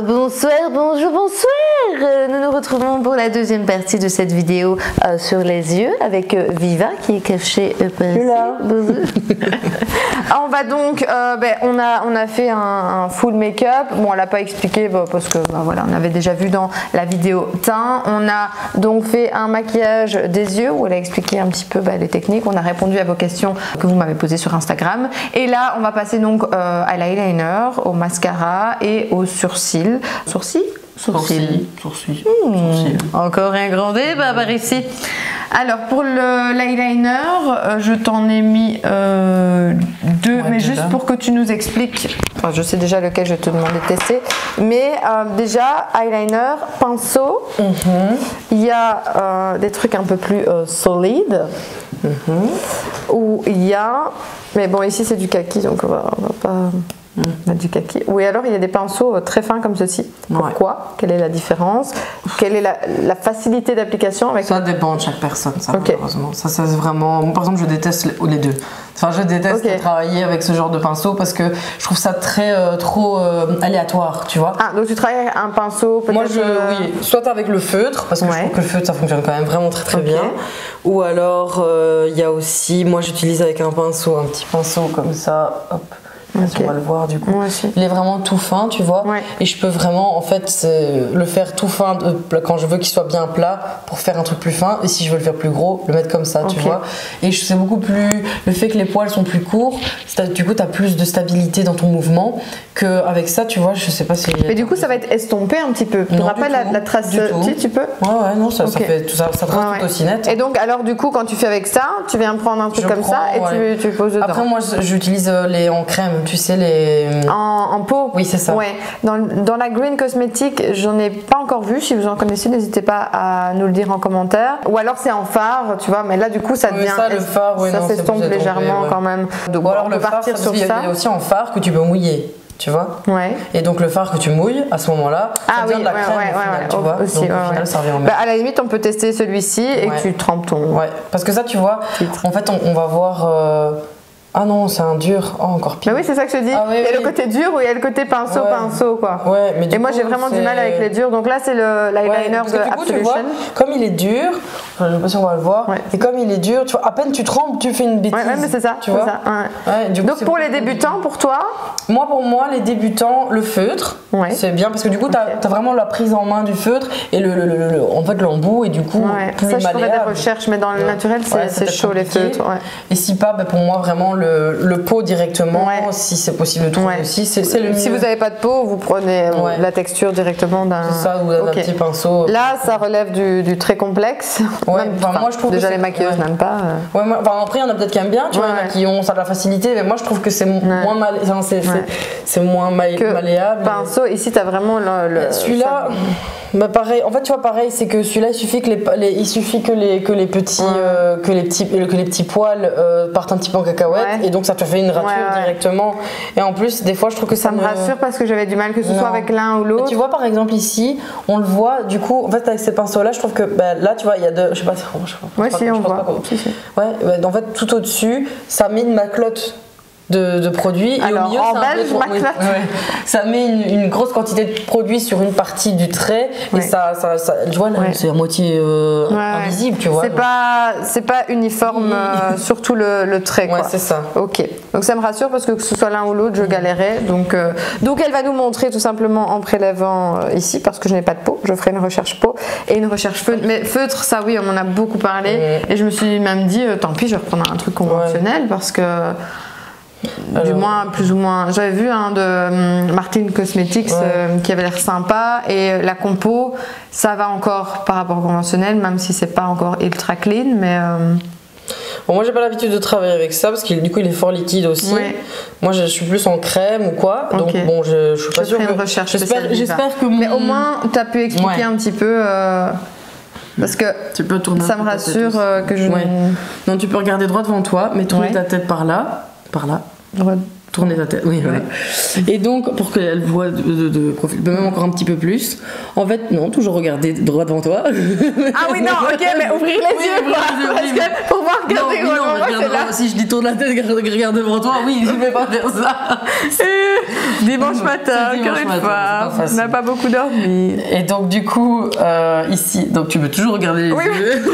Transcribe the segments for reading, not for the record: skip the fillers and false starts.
Bonsoir, bonjour, bonsoir. Nous nous retrouvons pour la deuxième partie de cette vidéo sur les yeux avec Viva qui est cachée par ici. On va donc, on a fait un full make-up. Bon, on l'a pas expliqué parce que voilà, on avait déjà vu dans la vidéo teint. On a donc fait un maquillage des yeux où elle a expliqué un petit peu les techniques. On a répondu à vos questions que vous m'avez posées sur Instagram. Et là, on va passer donc à l'eyeliner, au mascara et au sourcils. Sourcils. Encore un grand débat par ici. Alors pour l'eyeliner, je t'en ai mis deux, mais juste pour que tu nous expliques. Enfin, je sais déjà lequel je te demandais de tester, mais déjà eyeliner, pinceau. Il y a des trucs un peu plus solides. Où il y a, mais bon ici c'est du kaki donc on va pas mettre du kaki. Oui, alors il y a des pinceaux très fins comme ceci. Pourquoi? Quelle est la différence? Quelle est la facilité d'application avec ça? Dépend de chaque personne, ça, malheureusement. Ça c'est vraiment. Moi, par exemple, je déteste les deux. Enfin, je déteste travailler avec ce genre de pinceau parce que je trouve ça trop aléatoire, tu vois. Ah, donc tu travailles avec un pinceau peut-être. Moi, oui, soit avec le feutre parce que je trouve que le feutre ça fonctionne quand même vraiment très bien. Ou alors il y a aussi, moi j'utilise avec un petit pinceau comme ça, hop. On va le voir du coup. Il est vraiment tout fin, tu vois. Et je peux vraiment en fait le faire tout fin quand je veux qu'il soit bien plat pour faire un truc plus fin. Et si je veux le faire plus gros, le mettre comme ça, tu vois. Et c'est beaucoup plus. Le fait que les poils sont plus courts, du coup, tu as plus de stabilité dans ton mouvement qu'avec ça, tu vois. Je sais pas si. Mais du coup, ça va être estompé un petit peu. Tu n'auras pas la trace. Tu peux. Ouais, non, ça fait tout ça trace tout aussi net. Et donc, alors, du coup, quand tu fais avec ça, tu viens prendre un truc comme ça et tu poses dedans. Après, moi, j'utilise les en crème. Tu sais, les... En pot. Oui, c'est ça. Ouais. Dans la Green Cosmetic, j'en ai pas encore vu. Si vous en connaissez, n'hésitez pas à nous le dire en commentaire. Ou alors c'est en fard, tu vois. Mais là, du coup, ça devient. Ça, le fard, ça s'estompe légèrement quand même. Donc, ou alors le fard, il y a aussi en fard que tu peux mouiller. Tu vois. Et donc le fard que tu mouilles à ce moment-là, ça devient de la crème au final, tu vois. Donc au final, ça revient au même. À la limite, on peut tester celui-ci et tu trempes ton. Ouais. Parce que ça, tu vois. En fait, on va voir. Ah non, c'est un dur. Oh, encore pire. Mais oui, c'est ça que je te dis. Il y a le côté dur ou il y a le côté pinceau, quoi. Mais et moi, j'ai vraiment du mal avec les durs. Donc là, c'est l'eyeliner de Absolution. Tu vois, comme il est dur, je sais pas si on va le voir, et comme il est dur, tu vois, à peine tu trempes, tu fais une bêtise. Ouais, mais c'est ça. Tu vois. Donc pour les débutants, pour toi? Pour moi, les débutants, le feutre, c'est bien parce que du coup, tu as vraiment la prise en main du feutre et en fait l'embout et du coup, plus ça, je ferais des recherches, mais dans le naturel, c'est chaud les feutres. Et si pas, pour moi, vraiment le pot directement, si c'est possible de trouver aussi, c'est le mieux. Si vous n'avez pas de pot, vous prenez la texture directement d'un. C'est ça, ou d'un petit pinceau. Là, ça relève du très complexe. Moi je trouve déjà les maquilleuses n'aiment pas. Après, il y en a peut-être qui aiment bien, tu vois, qui ont ça de la facilité, mais moi je trouve que c'est moins malléable. Pinceau, ici, tu as vraiment celui-là. Pareil, en fait tu vois pareil, c'est que celui-là il suffit que les petits poils partent un petit peu en cacahuète et donc ça te fait une rature directement. Et en plus des fois je trouve que ça me rassure parce que j'avais du mal que ce soit avec l'un ou l'autre. Tu vois par exemple ici, on le voit du coup en fait avec ces pinceaux là, je trouve que là tu vois il y a je sais pas on voit. En fait tout au-dessus, ça met une maclotte de produits. Alors, et au milieu, ça met une grosse quantité de produits sur une partie du trait et ça tu vois là, c'est à moitié invisible, tu vois. C'est pas uniforme, surtout le trait, quoi. C'est ça. Ok, donc ça me rassure parce que ce soit l'un ou l'autre, je galérais. Donc elle va nous montrer tout simplement en prélèvant ici parce que je n'ai pas de peau. Je ferai une recherche peau et une recherche feutre. Mais feutre, ça oui, on en a beaucoup parlé et je me suis même dit tant pis, je vais reprendre un truc conventionnel parce que. Du moins, plus ou moins. J'avais vu un de Martin Cosmetics qui avait l'air sympa et la compo, ça va encore par rapport au conventionnel, même si c'est pas encore ultra clean, mais. Moi j'ai pas l'habitude de travailler avec ça parce que du coup il est fort liquide aussi. Moi je suis plus en crème ou quoi, donc bon je suis pas sûre. J'espère que mais au moins tu as pu expliquer un petit peu. Parce que tu peux tourner ça me rassure que je. Non, tu peux regarder droit devant toi, mais tourner ta tête par là. Tourner ta tête, oui, ouais. Et donc, pour qu'elle voit de profil, même encore un petit peu plus, en fait, non, toujours regarder droit devant toi. Ah oui, non, ok, mais ouvrir les yeux, parce que pour voir regarder non, si je dis tourne la tête, regarde devant toi, oui, je ne vais pas faire ça. Dimanche matin, encore une fois, on n'a pas beaucoup dormi. Et donc, du coup, ici, donc tu peux toujours regarder les yeux.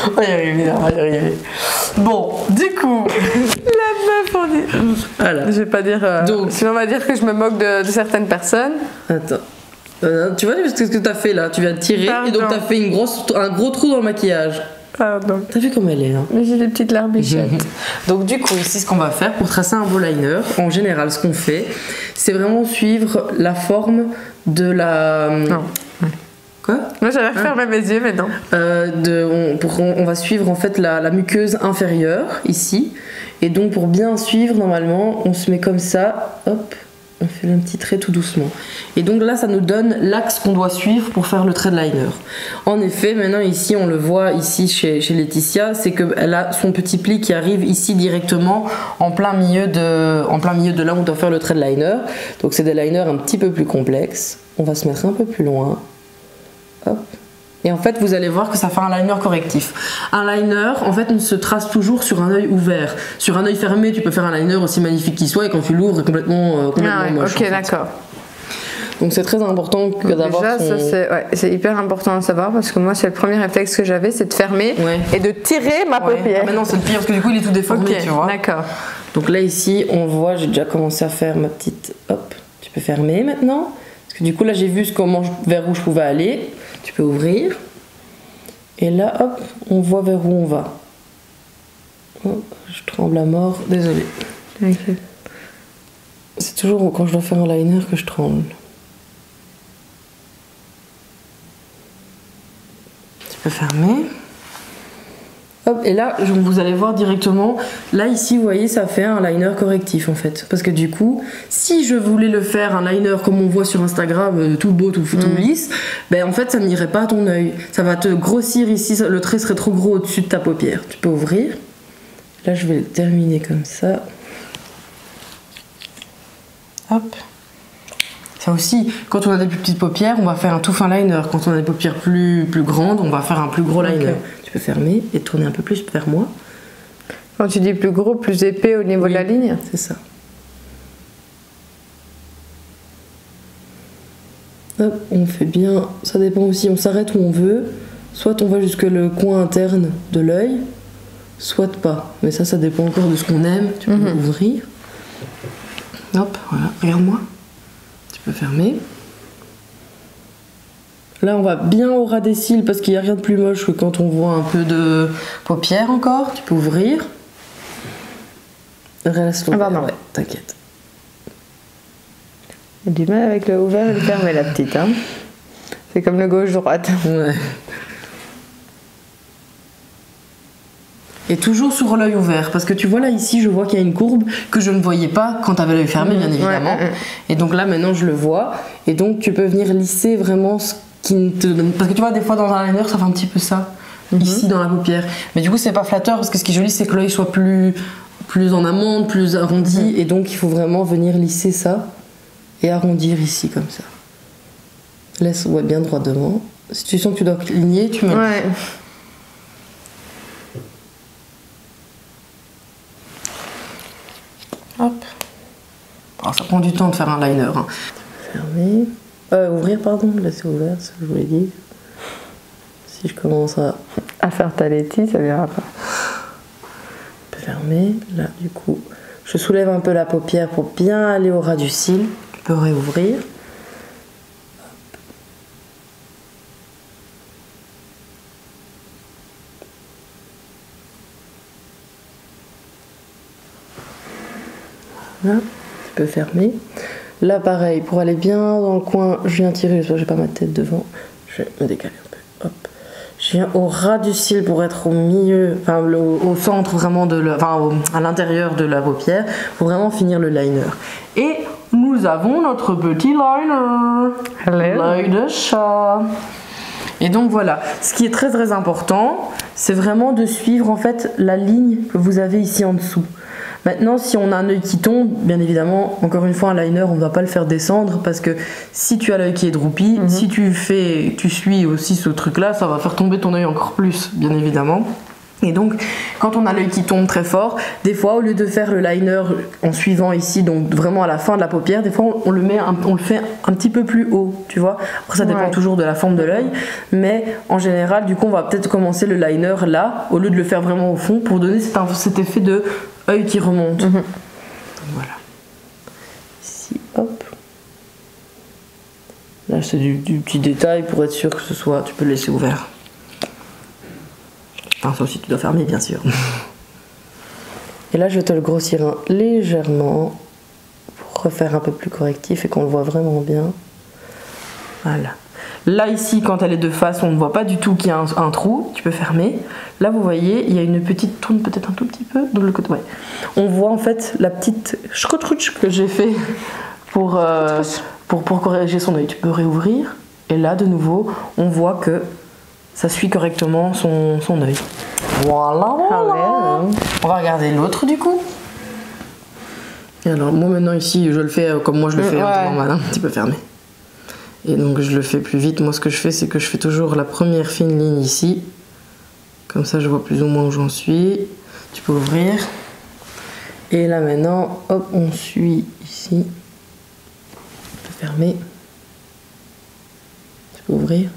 On va y arriver, on va y arriver. Bon, du coup, la meuf, on dit. Voilà. Je vais pas dire. Donc, sinon, on va dire que je me moque de certaines personnes. Attends. Tu vois ce que t'as fait là? Tu viens de tirer et donc t'as fait un gros trou dans le maquillage. Pardon. T'as vu comme elle est, hein? Mais j'ai des petites larmichettes. Donc, du coup, ici, ce qu'on va faire pour tracer un beau liner, en général, ce qu'on fait, c'est vraiment suivre la forme de la. Non. Quoi? Moi j'allais refermer mes yeux mais non. On va suivre en fait la muqueuse inférieure ici. Et donc pour bien suivre normalement on se met comme ça, hop, on fait un petit trait tout doucement. Et donc là ça nous donne l'axe qu'on doit suivre pour faire le trait de liner. En effet maintenant ici on le voit ici chez Laetitia, c'est qu'elle a son petit pli qui arrive ici directement en plein milieu de là où on doit faire le trait de liner. Donc c'est des liners un petit peu plus complexes. On va se mettre un peu plus loin. Hop. Et en fait vous allez voir que ça fait un liner correctif. Un liner en fait ne se trace toujours sur un œil ouvert. Sur un œil fermé tu peux faire un liner aussi magnifique qu'il soit et quand tu l'ouvres il est complètement moche. Ok, d'accord. Donc c'est très important que d'avoir c'est hyper important de savoir parce que moi c'est le premier réflexe que j'avais, c'est de fermer et de tirer ma paupière. Maintenant c'est le pire parce que du coup il est tout déformé, tu vois. D'accord. Donc là ici on voit, j'ai déjà commencé à faire ma petite, hop, tu peux fermer maintenant. Parce que du coup là j'ai vu vers où je pouvais aller. Tu peux ouvrir. Et là, hop, on voit vers où on va. Oh, je tremble à mort. Désolée. Okay. C'est toujours quand je dois faire un liner que je tremble. Tu peux fermer. Hop, et là, vous allez voir directement, là ici, vous voyez, ça fait un liner correctif en fait. Parce que du coup, si je voulais le faire un liner comme on voit sur Instagram, tout beau, tout lisse, ben en fait, ça n'irait pas à ton œil. Ça va te grossir ici, le trait serait trop gros au-dessus de ta paupière. Tu peux ouvrir. Là, je vais le terminer comme ça. Hop. Ça aussi, quand on a des plus petites paupières, on va faire un tout fin liner. Quand on a des paupières plus grandes, on va faire un plus gros liner. Okay. Tu peux fermer et tourner un peu plus vers moi. Quand tu dis plus gros, plus épais au niveau de la ligne? C'est ça. Hop, on fait bien. Ça dépend aussi, on s'arrête où on veut. Soit on va jusque le coin interne de l'œil, soit pas. Mais ça dépend encore de ce qu'on aime. Tu peux ouvrir. Hop, voilà, regarde-moi. Tu peux fermer. Là, on va bien au ras des cils parce qu'il n'y a rien de plus moche que quand on voit un peu de paupières encore. Tu peux ouvrir. Reste ouvert. Ouais, t'inquiète. J'ai du mal avec le ouvert et le fermé, la petite. Hein. C'est comme le gauche-droite. Ouais. Et toujours sur l'œil ouvert, parce que tu vois là ici, je vois qu'il y a une courbe que je ne voyais pas quand tu avais l'œil fermé, bien évidemment. Et donc là, maintenant, je le vois. Et donc, tu peux venir lisser vraiment ce qui ne te donne. Parce que tu vois, des fois, dans un liner, ça fait un petit peu ça, ici, dans la paupière. Mais du coup, c'est pas flatteur, parce que ce qui est joli, c'est que l'œil soit plus en amande, plus arrondi. Et donc, il faut vraiment venir lisser ça et arrondir ici, comme ça. Laisse bien droit devant. Si tu sens que tu dois cligner, tu mets. Ouais. Hop. Alors, ça prend du temps de faire un liner. Hein. Fermer. Ouvrir, pardon. Laisser ouvert, c'est ce que je voulais dire. Si je commence à faire ta laitue, ça verra pas. Fermer. Là, du coup, je soulève un peu la paupière pour bien aller au ras du cil. Tu peux réouvrir. Là, tu peux fermer. Là, pareil, pour aller bien dans le coin, je viens tirer, parce que j'ai pas ma tête devant. Je vais me décaler un peu. Hop. Je viens au ras du cil pour être au milieu, enfin au centre vraiment à l'intérieur de la paupière, pour vraiment finir le liner. Et nous avons notre petit liner. Hello. L'œil de chat. Et donc voilà, ce qui est très très important, c'est vraiment de suivre en fait la ligne que vous avez ici en dessous. Maintenant, si on a un œil qui tombe, bien évidemment, encore une fois, un liner, on ne va pas le faire descendre parce que si tu as l'œil qui est droopy, si tu suis aussi ce truc-là, ça va faire tomber ton œil encore plus, bien évidemment. Et donc, quand on a l'œil qui tombe très fort, des fois, au lieu de faire le liner en suivant ici, donc vraiment à la fin de la paupière, des fois, on le fait un petit peu plus haut, tu vois. Après, ça dépend toujours de la forme de l'œil, mais en général, du coup, on va peut-être commencer le liner là, au lieu de le faire vraiment au fond, pour donner cet effet de œil qui remonte. Donc, voilà. Ici, hop. Là, c'est du petit détail pour être sûr que ce soit... Tu peux le laisser ouvert. Enfin, sauf si tu dois fermer, bien sûr. Et là, je vais te le grossir légèrement pour refaire un peu plus correctif et qu'on le voit vraiment bien. Voilà. Là, ici, quand elle est de face, on ne voit pas du tout qu'il y a un trou. Tu peux fermer. Là, vous voyez, il y a une petite tourne, peut-être un tout petit peu. Donc, le côté, ouais. On voit en fait la petite scrotruche que j'ai fait pour corriger son œil. Tu peux réouvrir. Et là, de nouveau, on voit que ça suit correctement son œil. Voilà, voilà. On va regarder l'autre du coup. Et alors, moi maintenant ici, je le fais comme moi je le fais normal, un petit peu fermé. Et donc je le fais plus vite. Moi, ce que je fais, c'est que je fais toujours la première fine ligne ici. Comme ça, je vois plus ou moins où j'en suis. Tu peux ouvrir. Et là maintenant, hop, on suit ici. Tu peux fermer. Tu peux ouvrir.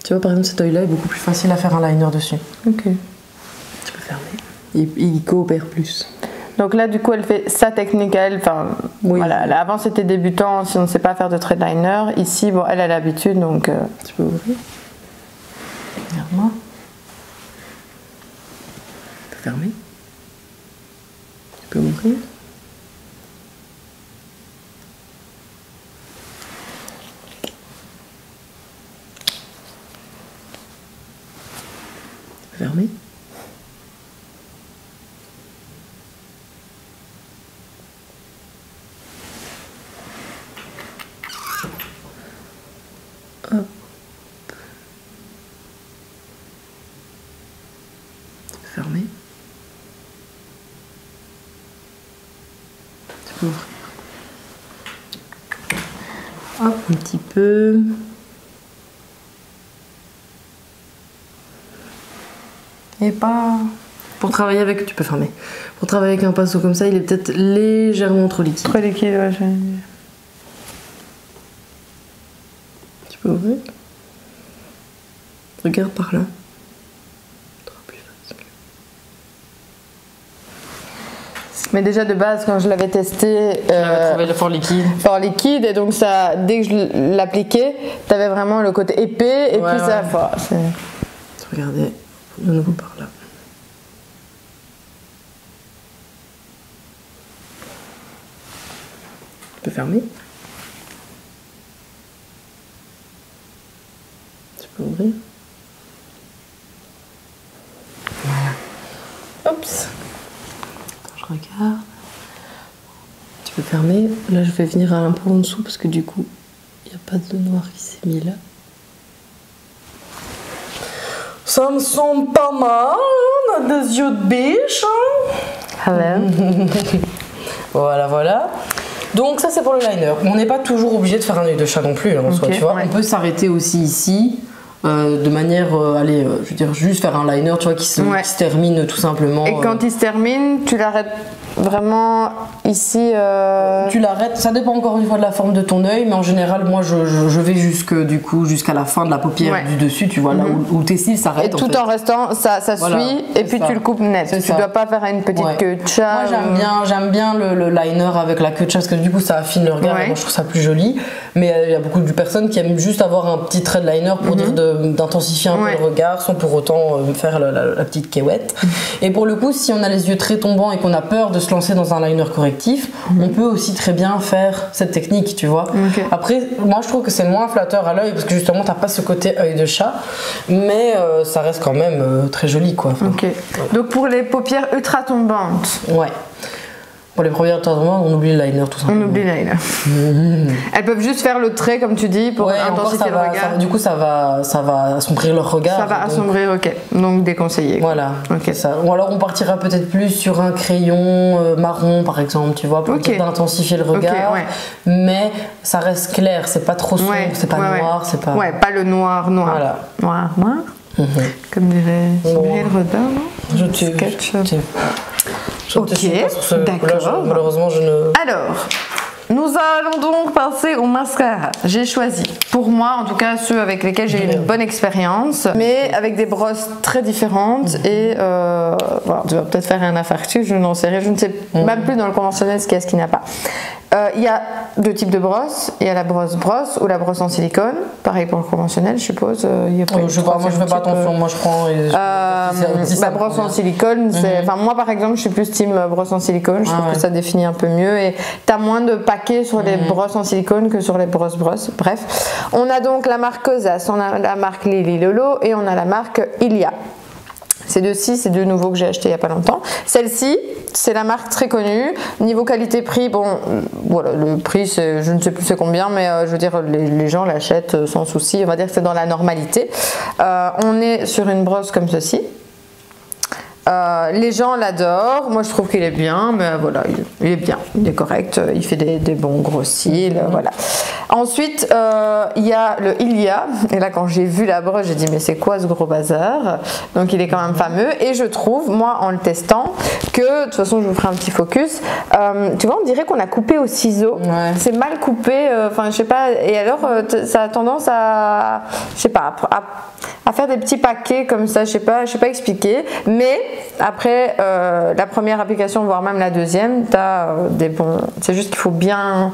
Tu vois, par exemple, cet œil-là est beaucoup plus facile à faire un liner dessus. Ok. Tu peux fermer. Il coopère plus. Donc là, du coup, elle fait sa technique à elle. Enfin, voilà. Là, avant, c'était débutant si on ne sait pas faire de trade liner. Ici, bon, elle a l'habitude, donc... Tu peux ouvrir. Regarde-moi. Tu peux fermer. Tu peux ouvrir. Fermé. Hop. Fermé. Tu peux ouvrir. Hop, un petit peu. Et pas... Pour travailler avec... Tu peux fermer. Pour travailler avec un pinceau comme ça, il est peut-être légèrement trop liquide. Trop liquide, ouais. Tu peux ouvrir. Regarde par là. Trop plus facile. Mais déjà de base, quand je l'avais testé... J'avais trouvé le fort liquide. Fort liquide, et donc ça, dès que je l'appliquais, t'avais vraiment le côté épais, et puis ça... Regardez. De nouveau par là. Tu peux fermer. Tu peux ouvrir. Voilà. Oups. Attends, je regarde. Tu peux fermer. Là, je vais venir un peu en dessous parce que du coup, il n'y a pas de noir qui s'est mis là. Ça me semble pas mal, on a des yeux de biche. Hello. Voilà, voilà. Donc ça c'est pour le liner. On n'est pas toujours obligé de faire un œil de chat non plus en soi, tu vois. On peut s'arrêter aussi ici, de manière, je veux dire, juste faire un liner, tu vois, qui se termine tout simplement. Et quand il se termine, tu l'arrêtes vraiment ici. Tu l'arrêtes, ça dépend encore une fois de la forme de ton œil, mais en général, moi je vais jusqu'à la fin de la paupière du dessus, tu vois, là où tes cils s'arrêtent. Et tout en restant, ça suit, et puis tu le coupes net. Tu dois pas faire une petite queue de chat. Moi j'aime bien le liner avec la queue de chat parce que du coup ça affine le regard et moi je trouve ça plus joli. Mais il y a beaucoup de personnes qui aiment juste avoir un petit trait de liner pour dire d'intensifier un peu le regard sans pour autant faire la petite quéouette. Et pour le coup, si on a les yeux très tombants et qu'on a peur de se lancer dans un liner correctif, on peut aussi très bien faire cette technique, tu vois. Après, moi je trouve que c'est moins flatteur à l'œil parce que justement t'as pas ce côté œil de chat, mais ça reste quand même très joli, quoi. Donc pour les paupières ultra tombantes. Pour les premières traitements, on oublie le liner tout simplement. On oublie le liner. Elles peuvent juste faire le trait comme tu dis pour intensifier le regard. Du coup ça va assombrir leur regard. Ça va assombrir, ok. Donc déconseillé. Voilà. Okay. Ça. Ou alors on partira peut-être plus sur un crayon marron par exemple, tu vois, pour intensifier le regard. Mais ça reste clair, c'est pas trop sombre, c'est pas noir, c'est pas. Ouais, pas le noir. Voilà. Noir. Comme dirait Gabriel Rodin, non? Je te suis pas sur ce d'accord. Malheureusement, je ne. Alors, nous allons donc passer au mascara. J'ai choisi, pour moi en tout cas, ceux avec lesquels j'ai eu une bonne expérience, mais avec des brosses très différentes. Et voilà, tu vas peut-être faire un infarctus, je n'en sais rien. Je ne sais même plus dans le conventionnel ce qu'il y a, ce qu'il n'y a pas. Il y a deux types de brosses. Il y a la brosse ou la brosse en silicone. Pareil pour le conventionnel, je suppose. Je sais pas, moi je fais pas attention. Moi je prends. La brosse en silicone, enfin moi par exemple, je suis plus team brosse en silicone. Je trouve que ça définit un peu mieux et t'as moins de paquets sur les brosses en silicone que sur les brosses. Bref, on a donc la marque Cosas, on a la marque Lily Lolo et on a la marque Ilia. Ces deux-ci, c'est deux nouveaux que j'ai achetés il n'y a pas longtemps. Celle-ci, c'est la marque très connue. Niveau qualité-prix, bon, voilà, le prix, je ne sais plus c'est combien, mais je veux dire, les gens l'achètent sans souci. On va dire que c'est dans la normalité. On est sur une brosse comme ceci. Les gens l'adorent, moi je trouve qu'il est bien, mais voilà, il est bien, il est correct, il fait des bons gros cils, voilà. Ensuite, il y a le Ilia, et là quand j'ai vu la brosse, j'ai dit mais c'est quoi ce gros bazar? Donc il est quand même fameux, et je trouve, moi en le testant, que de toute façon je vous ferai un petit focus, tu vois on dirait qu'on a coupé au ciseau, c'est mal coupé, enfin je sais pas, et alors ça a tendance à, je sais pas, à faire des petits paquets comme ça, je sais pas expliquer, mais après la première application voire même la deuxième, t'as des bons, c'est juste qu'il faut bien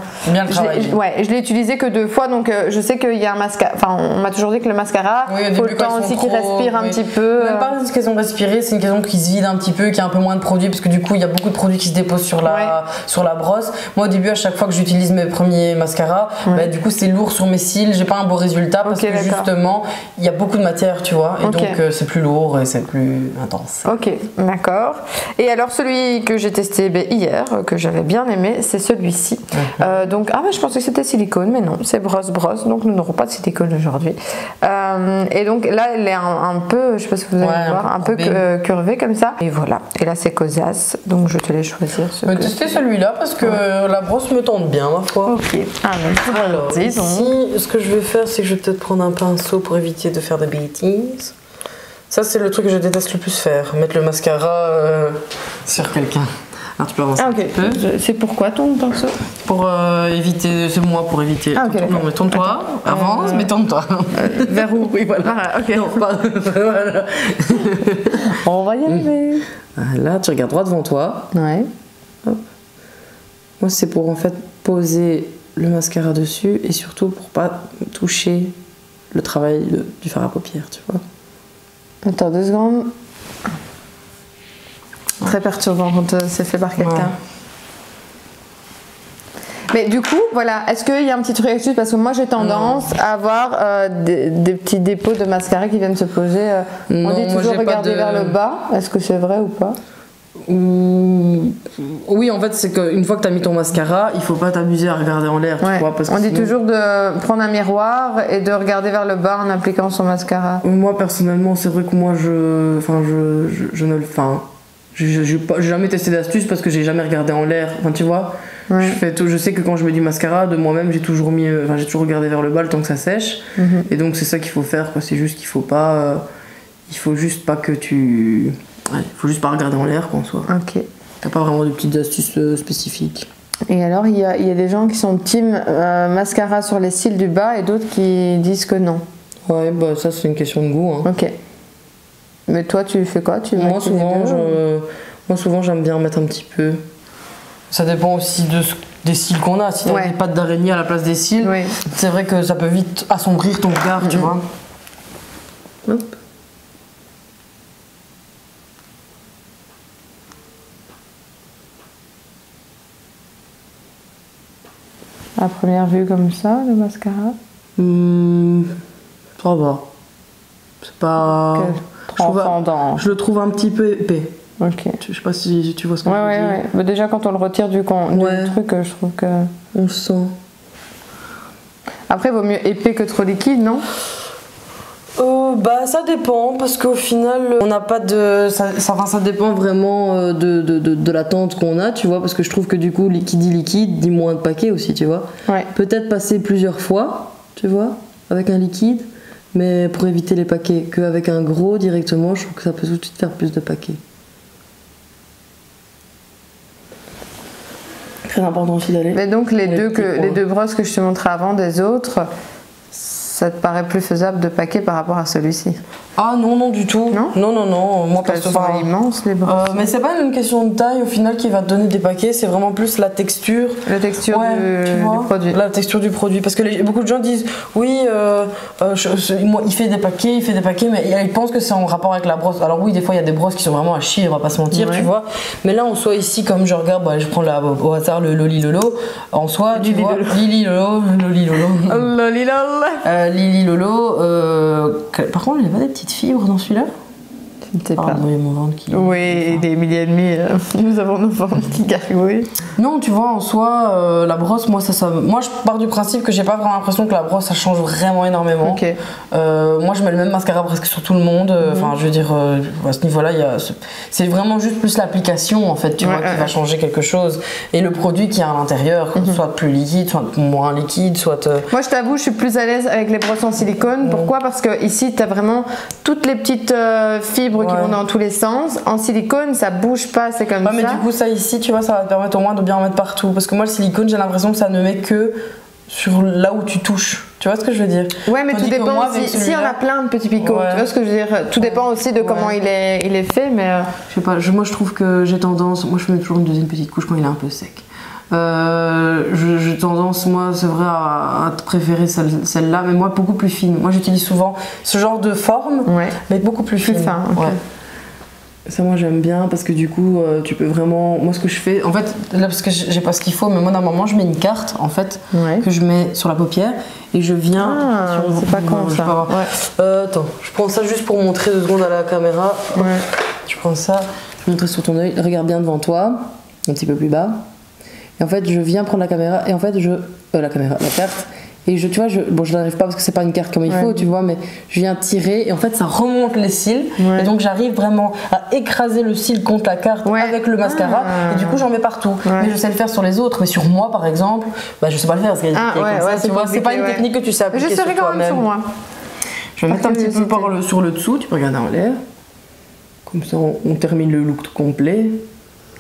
travailler. Je l'ai utilisé que 2 fois, donc je sais qu'il y a un mascara, enfin on m'a toujours dit que le mascara, il faut le temps aussi qu'il respire un petit peu. Même pas une question de respirer, c'est une question qu'il se vide un petit peu, qu'il y a un peu moins de produits, parce que du coup il y a beaucoup de produits qui se déposent sur la brosse. Moi au début à chaque fois que j'utilise mes premiers mascaras, du coup c'est lourd sur mes cils, j'ai pas un beau résultat parce que justement il y a beaucoup de matière, tu vois, et donc c'est plus lourd et c'est plus intense. Ok, d'accord. Et alors celui que j'ai testé hier, que j'avais bien aimé, c'est celui-ci. Donc, je pensais que c'était silicone, mais non, c'est brosse, donc nous n'aurons pas de silicone aujourd'hui. Et donc là, elle est un peu, je sais pas si vous allez voir, un peu curvée comme ça. Et voilà. Et là, c'est Cosas, donc je te laisse choisir. Je vais tester celui-là parce que la brosse me tente bien, ma foi. Ok. Alors, ici, ce que je vais faire, c'est que je vais peut-être prendre un pinceau pour éviter de faire des bêtises. Ça, c'est le truc que je déteste le plus faire, mettre le mascara sur quelqu'un. Alors, tu peux avancer un petit peu. C'est pourquoi ton pinceau? Pour éviter, c'est moi pour éviter. Non, mais tourne-toi, avance, mais tourne-toi. Vers où? Oui, voilà. Non, pas. Voilà. On va y arriver. Là, tu regardes droit devant toi. Ouais. Hop. Moi, c'est pour en fait poser le mascara dessus et surtout pour pas toucher le travail du fard à paupières, tu vois. Attends 2 secondes. Très perturbant quand c'est fait par quelqu'un. Mais du coup, voilà, est-ce qu'il y a un petit truc là-dessus? Parce que moi j'ai tendance à avoir des petits dépôts de mascara qui viennent se poser. On dit toujours regarder vers le bas. Est-ce que c'est vrai ou pas? Oui, en fait, c'est qu'une fois que tu as mis ton mascara, il faut pas t'amuser à regarder en l'air. Tu vois, parce que on dit toujours de prendre un miroir et de regarder vers le bas en appliquant son mascara. Moi, personnellement, c'est vrai que moi, je ne le fais. J'ai jamais testé d'astuce parce que j'ai jamais regardé en l'air. Enfin, tu vois, je sais que quand je mets du mascara, de moi-même, j'ai toujours regardé vers le bas le temps que ça sèche. Et donc, c'est ça qu'il faut faire, quoi. C'est juste qu'il faut pas. Il faut juste pas que tu. Il faut juste pas regarder en l'air, quoi, en soi. Ok. T'as pas vraiment de petites astuces spécifiques. Et alors, il y a des gens qui sont team mascara sur les cils du bas et d'autres qui disent que non. Ouais, bah ça, c'est une question de goût. Hein. Ok. Mais toi, tu fais quoi? Moi, souvent, j'aime bien mettre un petit peu. Ça dépend aussi des cils qu'on a. Si t'as des pattes d'araignée à la place des cils, c'est vrai que ça peut vite assombrir ton regard, tu vois. Hop. À première vue comme ça, le mascara? Ça va. C'est pas... transcendant. Je le trouve un petit peu épais. Ok. Je sais pas si tu vois ce que je veux dire. Ouais. Mais déjà quand on le retire du truc, je trouve que... On sent. Après, il vaut mieux épais que trop liquide, non? Ça dépend, parce qu'au final, on n'a pas de... Ça dépend vraiment de l'attente qu'on a, tu vois, parce que je trouve que du coup, qui dit liquide, dit moins de paquets aussi, tu vois. Ouais. Peut-être passer plusieurs fois, tu vois, avec un liquide, mais pour éviter les paquets. Qu'avec un gros, directement, je trouve que ça peut tout de suite faire plus de paquets. Très important aussi d'aller. Mais donc les deux brosses que je te montrais avant des autres, ça te paraît plus faisable de paquet par rapport à celui-ci? Ah non du tout. Non. Moi parce que sont immenses les brosses. Mais c'est pas une question de taille au final qui va te donner des paquets, c'est vraiment plus la texture. La texture du produit. La texture du produit. Parce que beaucoup de gens disent oui, il fait des paquets, mais ils pensent que c'est en rapport avec la brosse. Alors oui, des fois il y a des brosses qui sont vraiment à chier, on va pas se mentir, tu vois. Mais là en soi ici, comme je regarde, je prends au hasard le Loli Lolo. En soi, tu vois, Lili Lolo. Lili Lolo. Par contre, il n'y a pas des petites fibres dans celui-là? Je ne sais pas. Il y a mon ventre qui... Oui, des milliers et demi. Nous avons nos ventres qui gargouillent. Non, tu vois, en soi, la brosse, moi, moi, je pars du principe que j'ai pas vraiment l'impression que la brosse, ça change vraiment énormément. Okay. Moi, je mets le même mascara presque sur tout le monde. Enfin, je veux dire, à ce niveau-là, c'est vraiment juste plus l'application, en fait, tu vois, qui va changer quelque chose. Et le produit qui est à l'intérieur, soit plus liquide, soit moins liquide, soit... Moi, je t'avoue, je suis plus à l'aise avec les brosses en silicone. Pourquoi? Parce que ici, tu as vraiment toutes les petites fibres qui vont dans tous les sens. En silicone, ça bouge pas, c'est comme ça. Mais du coup, ça ici, tu vois, ça va te permettre au moins de bien en mettre partout. Parce que moi, le silicone, j'ai l'impression que ça ne met que sur là où tu touches. Tu vois ce que je veux dire? Ouais, mais tout dépend aussi. Si on a plein de petits picots, tu vois ce que je veux dire? Tout dépend aussi de comment il est fait, mais... Je sais pas, moi je trouve que j'ai tendance... Moi je mets toujours une deuxième petite couche quand il est un peu sec. J'ai tendance, moi c'est vrai, à préférer celle-là, mais moi beaucoup plus fine. Moi j'utilise souvent ce genre de forme, mais beaucoup plus fine. Fin, okay. Ça moi j'aime bien parce que du coup tu peux vraiment... Moi ce que je fais, en fait, là parce que j'ai pas ce qu'il faut, mais moi normalement je mets une carte en fait que je mets sur la paupière et je viens... c'est pas con ça. Attends, je prends ça juste pour montrer 2 secondes à la caméra. Tu prends ça, je montre sur ton œil, regarde bien devant toi, un petit peu plus bas. Et en fait je viens prendre la caméra et en fait la carte. Et tu vois, je n'arrive pas parce que c'est pas une carte comme il faut, tu vois, mais je viens tirer et en fait ça remonte les cils. Et donc j'arrive vraiment à écraser le cil contre la carte avec le mascara. Et du coup j'en mets partout. Mais je sais le faire sur les autres, mais sur moi par exemple, je sais pas le faire parce qu'il y a des techniques comme ça, c'est pas une technique que tu sais appliquer sur toi-même. Je serai quand même sur moi. Je vais mettre un petit peu sur le dessous, tu peux regarder en l'air. Comme ça on termine le look complet.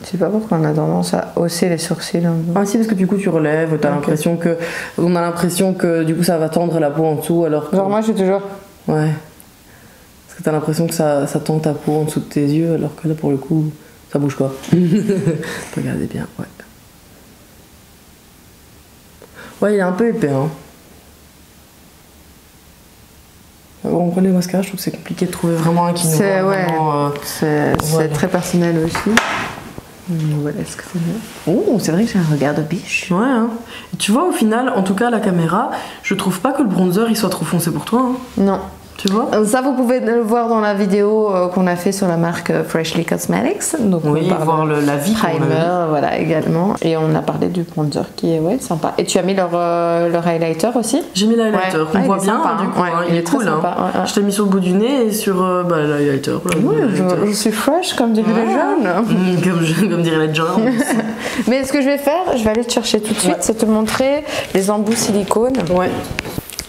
Je sais pas pourquoi on a tendance à hausser les sourcils. Ah si, parce que du coup tu relèves, on a l'impression que du coup ça va tendre la peau en dessous alors que... Genre moi je suis toujours... Ouais. Parce que t'as l'impression que ça tend ta peau en dessous de tes yeux alors que là pour le coup ça bouge pas. Regardez bien, Ouais, il est un peu épais, hein. On connaît le mascara, je trouve que c'est compliqué de trouver vraiment un qui nous va vraiment... C'est très personnel aussi. Voilà ce que c'est bien. Oh, c'est vrai que j'ai un regard de biche. Ouais, hein. Et tu vois, au final, en tout cas, à la caméra, je trouve pas que le bronzer il soit trop foncé pour toi. Hein. Non. Tu vois? Ça, vous pouvez le voir dans la vidéo qu'on a fait sur la marque Freshly Cosmetics. Donc, oui, voir la vie. Primer, voilà, également. Et on a parlé du bronzer qui est sympa. Et tu as mis leur highlighter aussi? J'ai mis l'highlighter. On voit bien, sympa, du coup. Il est cool. Hein. Je t'ai mis sur le bout du nez et sur l'highlighter. Je suis fresh, comme diraient les jeunes. Comme diraient les jeunes. Mais ce que je vais faire, je vais aller te chercher tout de suite, c'est te montrer les embouts silicone. Ouais.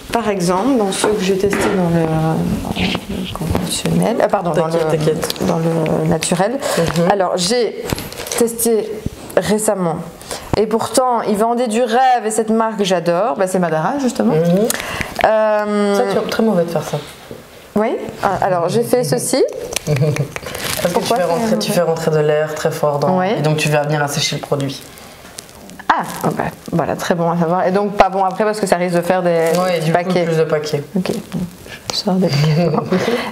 Par exemple, dans ceux que j'ai testés dans le conventionnel, dans le naturel. Alors, j'ai testé récemment. Et pourtant, ils vendaient du rêve et cette marque, j'adore. C'est Madara, justement. Ça, tu es très mauvais de faire ça. Oui. Alors, j'ai fait ceci. Parce que tu fais rentrer de l'air très fort dans... Et donc, tu vas venir assécher le produit. Voilà, très bon à savoir. Et donc pas bon après parce que ça risque de faire des paquets. Plus de paquets. Ok, je sors des paquets.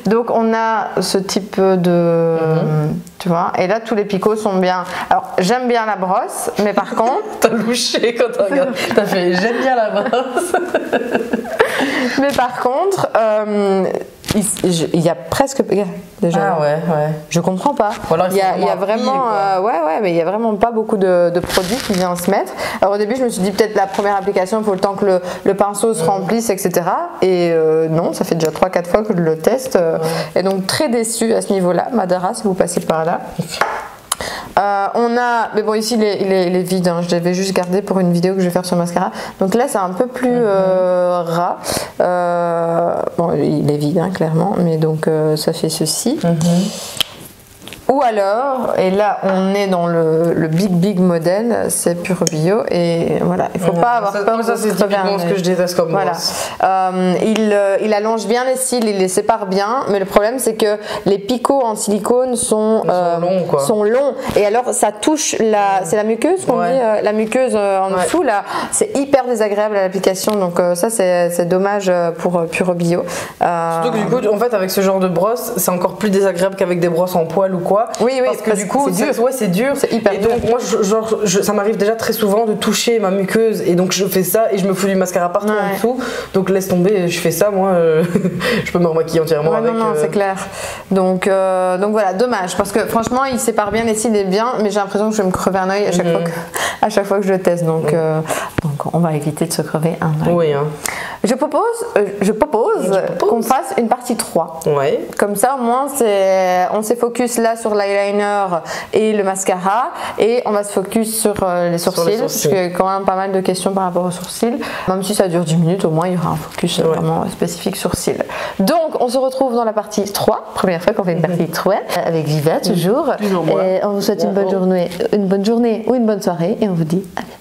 Donc on a ce type de... Tu vois, et là tous les picots sont bien. Alors j'aime bien la brosse, mais par contre... T'as louché quand t'as regardé. T'as fait j'aime bien la brosse. Mais par contre... il y a presque déjà. Ah ouais. Je comprends pas. Voilà, il y a vraiment mais il y a vraiment pas beaucoup de produits qui viennent se mettre. Alors au début je me suis dit peut-être la première application il faut le temps que le pinceau se remplisse, etc. Et non, ça fait déjà 3-4 fois que je le teste. Et donc très déçue à ce niveau-là. Madara, si vous passez par là. On a, mais bon ici il est vide, hein. Je l'avais juste gardé pour une vidéo que je vais faire sur mascara. Donc là c'est un peu plus ras. Bon il est vide hein, clairement, mais donc ça fait ceci. Ou alors, et là on est dans le big modèle, c'est Pure Bio et voilà, il faut pas avoir peur. Ça c'est typiquement ce que je déteste comme voilà. Il allonge bien les cils, il les sépare bien, mais le problème c'est que les picots en silicone sont longs et alors ça touche c'est la muqueuse qu'on dit, la muqueuse en dessous là, c'est hyper désagréable à l'application, donc ça c'est dommage pour Pure Bio. Surtout que du coup en fait avec ce genre de brosse c'est encore plus désagréable qu'avec des brosses en poil ou quoi. Oui, parce que du coup c'est dur, c'est hyper dur. Donc moi ça m'arrive déjà très souvent de toucher ma muqueuse et donc je fais ça et je me fous du mascara partout en dessous, donc laisse tomber, je fais ça moi je peux me remaquiller entièrement avec. Non c'est clair, donc voilà, dommage parce que franchement il sépare bien les cils et bien, mais j'ai l'impression que je vais me crever un œil à chaque fois que je le teste, donc on va éviter de se crever un œil. Oui, hein. Je propose qu'on fasse une partie 3. Comme ça au moins on s'est focus là sur l'eyeliner et le mascara et on va se focus sur les sourcils, parce qu'il y a quand même pas mal de questions par rapport aux sourcils. Même si ça dure 10 minutes, au moins il y aura un focus vraiment spécifique sourcils. Donc on se retrouve dans la partie 3, première fois qu'on fait une partie 3 avec Viva toujours. Et on vous souhaite une bonne journée ou une bonne soirée et on vous dit à bientôt.